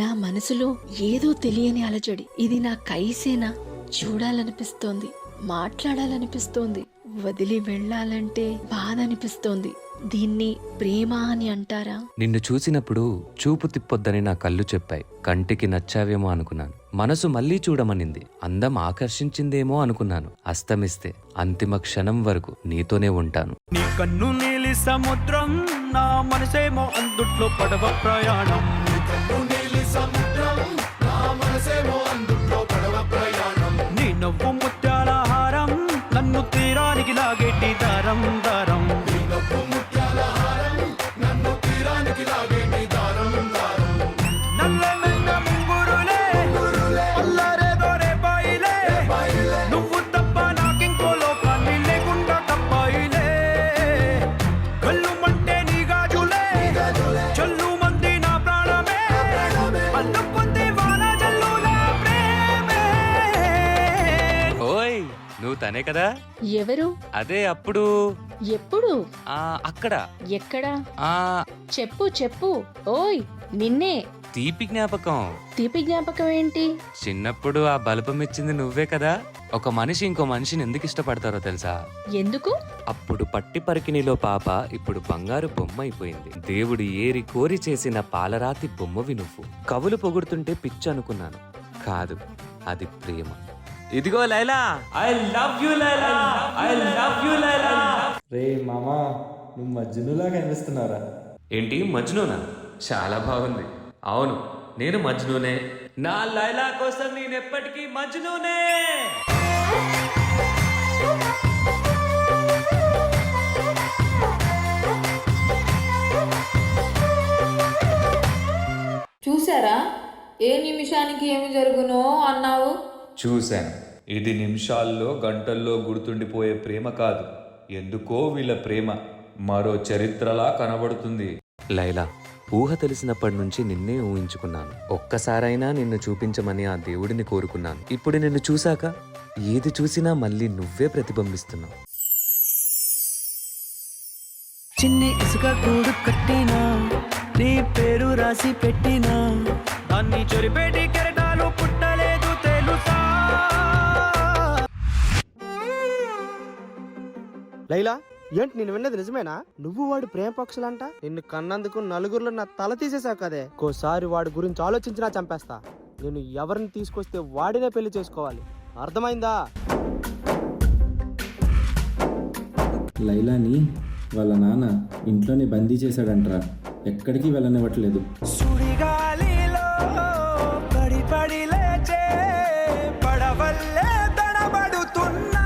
నా మనసులో ఏదో తెలియని అలజడి. ఇది నా కైసేనా? చూడాలనిపిస్తోంది, మాట్లాడాలనిపిస్తోంది, వదిలి వెళ్ళాలంటే బాధ అనిపిస్తోంది. దీన్ని ప్రేమ అని అంటారా? నిన్ను చూసినప్పుడు చూపు తిప్పొద్దని నా కళ్ళు చెప్పాయి. కంటికి నచ్చావేమో అనుకున్నాను. మనసు మళ్ళీ చూడమనింది. అందం ఆకర్షించిందేమో అనుకున్నాను. అస్తమిస్తే అంతిమ క్షణం వరకు నీతోనే ఉంటాను. నీ కన్ను నీలి సముద్రం, నా మనసేమో అందుట్లో పడవ ప్రయాణం. నీ నవ్వు ముత్యాల హారం, నన్ను తీరానికి లాగేటి దారం దారం. నువ్వు తప్ప నాకింకో లోకాన్ని లేకుండా తప్పాయిలే. కళ్ళు మంటే నీ గాజులే, చల్లు మంది నా ప్రాణమే, అల్లుకుంది వాన జల్లుల ప్రేమే. ఓయ్, నువ్వు తనే కదా? ఎవరు? అదే అప్పుడు. ఎప్పుడు? అక్కడ. ఎక్కడ? చెప్పు చెప్పు. ఓయ్, నిన్నే. తీపి జ్ఞాపకం. తీపి జ్ఞాపకం ఏంటి? చిన్నప్పుడు ఆ బలపం ఇచ్చింది నువ్వే కదా. ఒక మనిషి ఇంకో మనిషిని ఎందుకు ఇష్టపడతారో తెలుసా? ఎందుకు? అప్పుడు పట్టి పరికిణిలో పాప ఇప్పుడు బంగారు బొమ్మ అయిపోయింది. దేవుడు ఏరి కోరి చేసిన పాలరాతి బొమ్మవి నువ్వు. కవులు పొగుడుతుంటే పిచ్చి అనుకున్నాను. కాదు, అది ప్రేమ. ఇదిగో Laila, I love you Laila, I love you Laila. రే మామా, నువ్వు మజ్నులా కనిపిస్తున్నారా? ఏంటి మజ్నునా? చాలా బాగుంది. అవును, నేను మజ్నునే. నా లైలా కోసం నేను ఎప్పటికీ మజ్నునే. చూసారా? ఏ నిమిషానికి ఏమి జరుగునో అన్నావు. చూశాను. ఇది నిమిషాల్లో గంటల్లో గుర్తుండిపోయే ప్రేమ కాదు. ఎందుకో వీళ్ళ ప్రేమ మరో చరిత్రలా కనబడుతుంది. లైలా, ఊహ తెలిసినప్పటి నుంచి నిన్నే ఊహించుకున్నాను. ఒక్కసారైనా నిన్ను చూపించమని ఆ దేవుడిని కోరుకున్నాను. ఇప్పుడు నిన్ను చూశాక ఏది చూసినా మళ్ళీ నువ్వే ప్రతిబింబిస్తున్నావు. చిన్ని ఇసుక కూడు కట్టినా, నీ పేరు రాసి పెట్టినా, దాన్ని చొరిపేటి కెరటాలు పుట్టలేదు తెలుసా. లైలా ఏంటి నేను విన్నది నిజమేనా? నువ్వు వాడు ప్రేమ పక్షులంట. నిన్ను కన్నందుకు నలుగురిలో నా తల తీసేసావు కదే. ఇంకోసారి వాడి గురించి ఆలోచించినా చంపేస్తా. నేను ఎవరిని తీసుకొస్తే వాడినే పెళ్లి చేసుకోవాలి, అర్థమైందా? లైలాని వాళ్ళ నాన్న ఇంట్లోనే బందీ చేశాడంట్రా, ఎక్కడికి వెళ్ళనివ్వట్లేదు. సుడిగాలిలో పడి పడి లేచే పడవల్లే తడబడుతున్నా.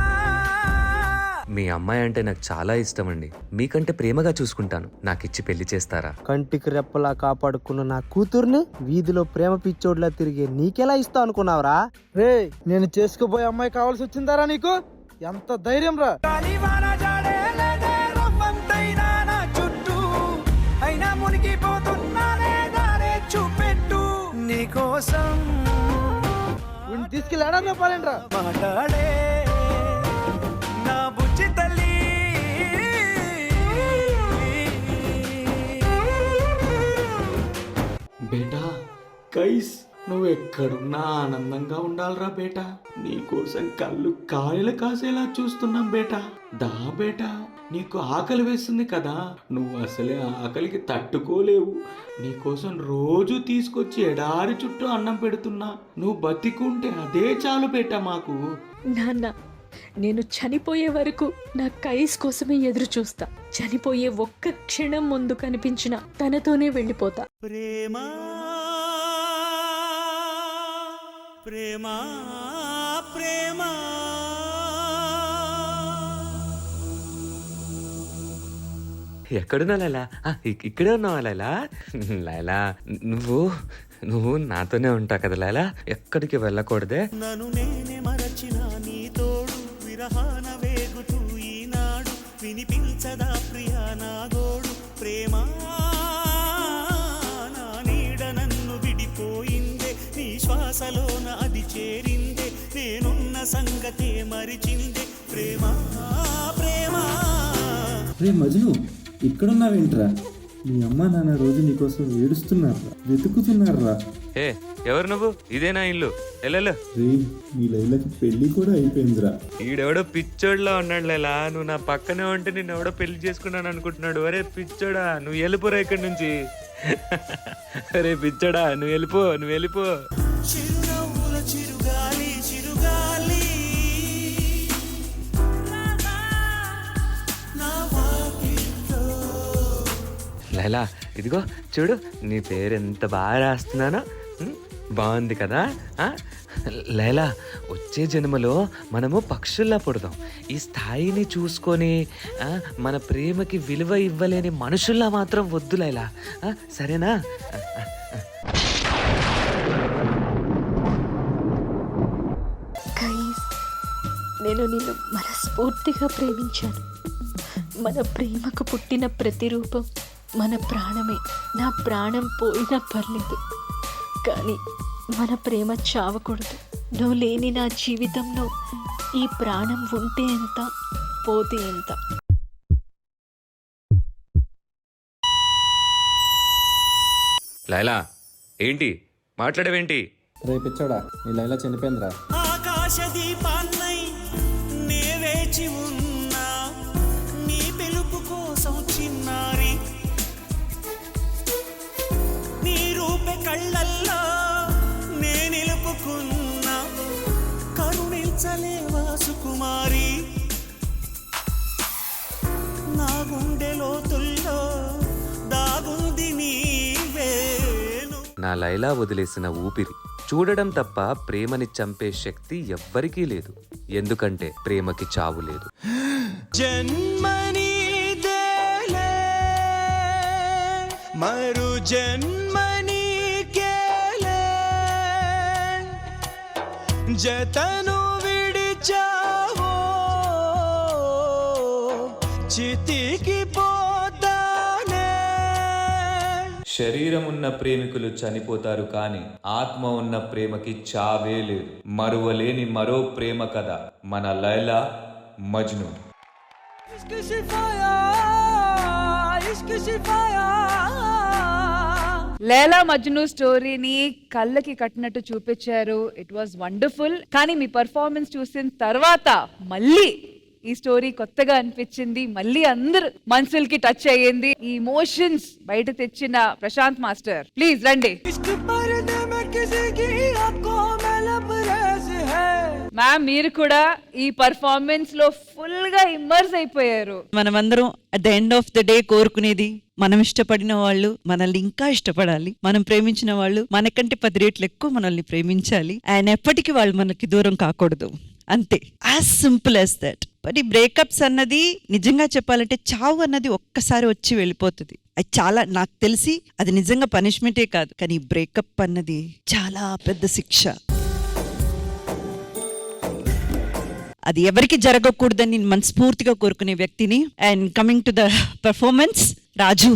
మీ అమ్మాయి అంటే నాకు చాలా ఇష్టం అండి. మీకంటే ప్రేమగా చూసుకుంటాను. నాకిచ్చి పెళ్లి చేస్తారా? కంటికి రెప్పలా కాపాడుకున్న నా కూతుర్ని వీధిలో ప్రేమ పిచ్చోడ్లా తిరిగే నీకెలా ఇస్తా అనుకున్నావురా? రే, నేను చేసుకోబోయే అమ్మాయి కావాల్సి వచ్చిందారా నీకు? ఎంత ధైర్యం రా! అయినా మునిగిపోతున్నానే, దారే చూపెట్టు నీకోసం. తీసుకెళ్ళి ఏడాది పాలేంట్రా మాట్లాడే నా బుజ్జి తల్లి. బేటా కైస్, నువ్వు ఎక్కడున్నా ఆనందంగా ఉండాలిరా బేటా. నీకోసం కళ్ళు కాయలు కాసేలా చూస్తున్నాం బేటా. దా బేటా, నీకు ఆకలి వేస్తుంది కదా, నువ్వు అసలే ఆకలికి తట్టుకోలేవు. నీకోసం రోజు తీసుకొచ్చి ఎడారి చుట్టూ అన్నం పెడుతున్నా. నువ్వు బతికుంటే అదే చాలు బేటా మాకు. నాన్న, నేను చనిపోయే వరకు నా కైస్ కోసమే ఎదురు చూస్తా. చనిపోయే ఒక్క క్షణం ముందు కనిపించిన తనతోనే వెళ్ళిపోతా. ప్రేమ ప్రేమ ప్రేమ ఎక్కడున్నా లైలా? ఇక్కడే ఉన్నావా లైలా? లైలా, నువ్వు నాతోనే ఉంటావు కదా లైలా, ఎక్కడికి వెళ్ళకూడదే. నన్ను నేనే మరచిన నీ తోడు విరహాన వేగుతూ ఈనాడు వినిపించదా ప్రియా నా గోడు. ప్రేమ నా నీడ నన్ను విడిపోయిందే, నీ శ్వాసలోన అది చేరిందే, నేనున్న సంగతే మరిచిందే. ప్రేమ ప్రేమ. రే మజ్ను, ఇక్కడున్నావేంట్రా? మీ అమ్మ నాన్న రోజు నీకోసం ఏడుస్తున్నారా, వెతుకుతున్నారా? ఏ, ఎవరు నువ్వు? ఇదేనా ఇల్లు? ఎల్లెల్లు. రే, మీ లైలకి పెళ్లి కూడా అయిపోయిందిరా. ఈడెవడో పిచ్చోడ్లా ఉన్నాడు లైలా. నువ్వు నా పక్కనే ఉంటే నిన్ను ఎవడో పెళ్లి చేసుకున్నాను అనుకుంటున్నాడు. అరే పిచ్చోడా, నువ్వు వెళ్ళిపోరా ఇక్కడి నుంచి. అరే పిచ్చోడా, నువ్వు వెళ్ళిపో. చిరునవ్వుల చిరుగాలి చిరుగాలి లైలా, ఇదిగో చూడు, నీ పేరు ఎంత బాగా రాస్తున్నానో. బాగుంది కదా? లైలా, వచ్చే జన్మలో మనము పక్షుల్లా పుడదాం. ఈ స్థాయిని చూసుకొని మన ప్రేమకి విలువ ఇవ్వలేని మనుషుల్లా మాత్రం వద్దు లైలా, సరేనా? కైస్, నేను నిన్ను మనస్ఫూర్తిగా ప్రేమించాను. మన ప్రేమకు పుట్టిన ప్రతిరూపం మన ప్రాణమే. నా ప్రాణం పోయినా పర్లేదు, కానీ మన ప్రేమ చావకూడదు. నువ్వు లేని నా జీవితంలో ఈ ప్రాణం ఉంటే ఎంత, పోతే ఎంత. లైలా, ఏంటి మాట్లాడవేంటి? రేపిచ్చాడా, నీ లైలా చనిపోయిందిరా. ఆకాశ దీపాన్నై నే వేచి ఉన్నా, నీ పిలుపు కోసం చిన్నారి. నీ రూపే కళ్ళల్లో నే నిలుపుకున్నా, కరుణించలేవా సుకుమారి. నా గుండె లోతుల్లో దాగుంది నీవేను. నా లైలా వదిలేసిన ఊపిరి చూడడం తప్ప ప్రేమని చంపే శక్తి ఎవ్వరికీ లేదు. ఎందుకంటే ప్రేమకి చావు లేదు. జన్మని దేలే మరు జన్మని కేలే, జతను విడిచావో చితికి పోతానే. శరీరం ఉన్న ప్రేమికులు చనిపోతారు కానీ ఆత్మ ఉన్న ప్రేమకి చావే లేదు. మరువలేని మరో ప్రేమ కథ మన లైలా మజ్ను. లైలా మజ్ను స్టోరీని కళ్ళకి కట్టినట్టు చూపించారు. It was wonderful. కానీ మీ పర్ఫార్మెన్స్ చూసిన తర్వాత మళ్ళీ ఈ స్టోరీ కొత్తగా అనిపించింది, మళ్ళీ అందరు మనసులకి టచ్ అయ్యింది. ఈ ఇమోషన్స్ బయట తెచ్చిన ప్రశాంత్ మాస్టర్, ప్లీజ్ రండి. మ్యామ్, మీరు కూడా ఈ పర్ఫార్మెన్స్ లో ఫుల్ గా ఇమ్మర్స్ అయిపోయారు. మనమందరం at the end of the day కోరుకునేది మనం ఇష్టపడిన వాళ్ళు మనల్ని ఇంకా ఇష్టపడాలి, మనం ప్రేమించిన వాళ్ళు మనకంటే 10 రెట్లు ఎక్కువ మనల్ని ప్రేమించాలి, అండ్ ఎప్పటికీ వాళ్ళు మనకి దూరం కాకూడదు. అంతే, as simple as that. But ఈ బ్రేకప్స్ అన్నది నిజంగా చెప్పాలంటే చావు అన్నది ఒక్కసారి వచ్చి వెళ్ళిపోతుంది. అది చాలా, నాకు తెలిసి అది నిజంగా పనిష్మెంటే కాదు, కానీ బ్రేకప్ అన్నది చాలా పెద్ద శిక్ష. అది ఎవరికి జరగకూడదని నేను మనస్ఫూర్తిగా కోరుకునే వ్యక్తిని. And coming to the performance, Raju,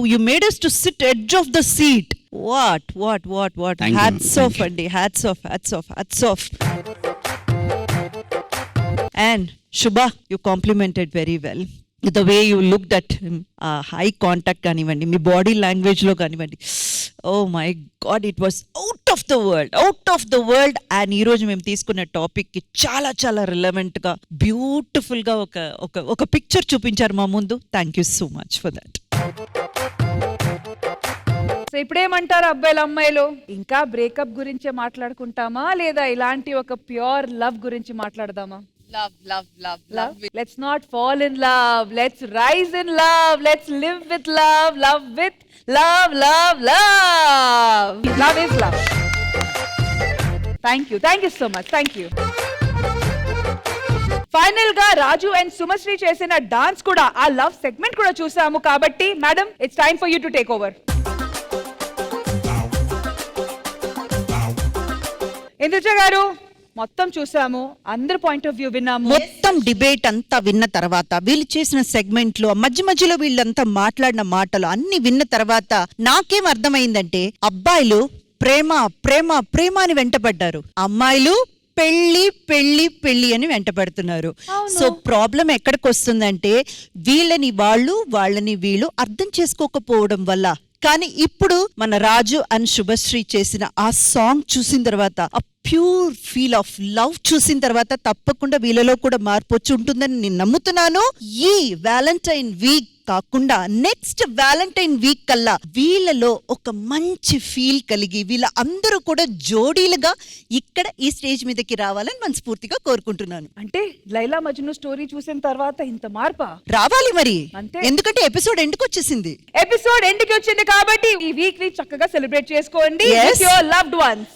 you made us to sit edge of the seat. What hats off అండి, hats off. And Shubha, you complimented very well. The way you looked at him, high contact కానివ్వండి, మీ body language లో కానివ్వండి, oh my god, it was out of the world. And ఈ రోజు మేము తీసుకున్న topic కి చాలా చాలా రిలవెంట్ గా బ్యూటిఫుల్ గా ఒక పిక్చర్ చూపించారు మా ముందు. Thank you so much for that. So ఇప్పుడేమంటారు అబ్బాయిలు అమ్మాయిలు, ఇంకా బ్రేకప్ గురించే మాట్లాడుకుంటామా లేదా ఇలాంటి ఒక ప్యూర్ లవ్ గురించి మాట్లాడదామా? Love. Let's not fall in love. Let's rise in love. Let's live with love. Love with love. Love is love. Thank you so much. Thank you. Final గా రాజు అండ్ సుమశ్రీ చేసిన dance కూడా, ఆ love segment కూడా చూసాము. కాబట్టి madam, it's time for you to take over. Induja గారు, మొత్తం చూసాము, అందరి పాయింట్ ఆఫ్ వ్యూ విన్నాము. మొత్తం డిబేట్ అంతా విన్న తర్వాత, వీళ్ళు చేసిన సెగ్మెంట్ లో మధ్యలో వీళ్ళంతా మాట్లాడిన మాటలు అన్ని విన్న తర్వాత నాకేం అర్థమైందంటే, అబ్బాయిలు ప్రేమ ప్రేమ ప్రేమ అని వెంటపడ్డారు, అమ్మాయిలు పెళ్లి పెళ్లి పెళ్లి అని వెంటపడుతున్నారు. సో ప్రాబ్లం ఎక్కడికి వస్తుందంటే, వీళ్ళని వీళ్ళు అర్థం చేసుకోకపోవడం వల్ల. కానీ ఇప్పుడు మన రాజు అండ్ శుభశ్రీ చేసిన ఆ సాంగ్ చూసిన తర్వాత, ఆ ప్యూర్ ఫీల్ ఆఫ్ లవ్ చూసిన తర్వాత తప్పకుండా వీళ్ళలో కూడా మార్పు వచ్చి ఉంటుందని నేను నమ్ముతున్నాను. ఈ వ్యాలంటైన్ వీక్ కాకుండా నెక్స్ట్ వ్యాలంటైన్ వీక్ కల్లా వీళ్ళలో ఒక మంచి ఫీల్ కలిగి వీళ్ళ అందరూ కూడా జోడీలుగా ఇక్కడ ఈ స్టేజ్ మీదకి రావాలని మనస్ఫూర్తిగా కోరుకుంటున్నాను. అంటే లైలా మజ్ను స్టోరీ చూసిన తర్వాత ఇంత మార్పా రావాలి మరి, ఎందుకంటే ఎపిసోడ్ ఎండ్కి వచ్చేసింది. ఎపిసోడ్ ఎండ్కి వచ్చింది కాబట్టి ఈ వీక్ ని చక్కగా సెలబ్రేట్ చేసుకోండి విత్ యువర్ లవ్డ్ వన్స్.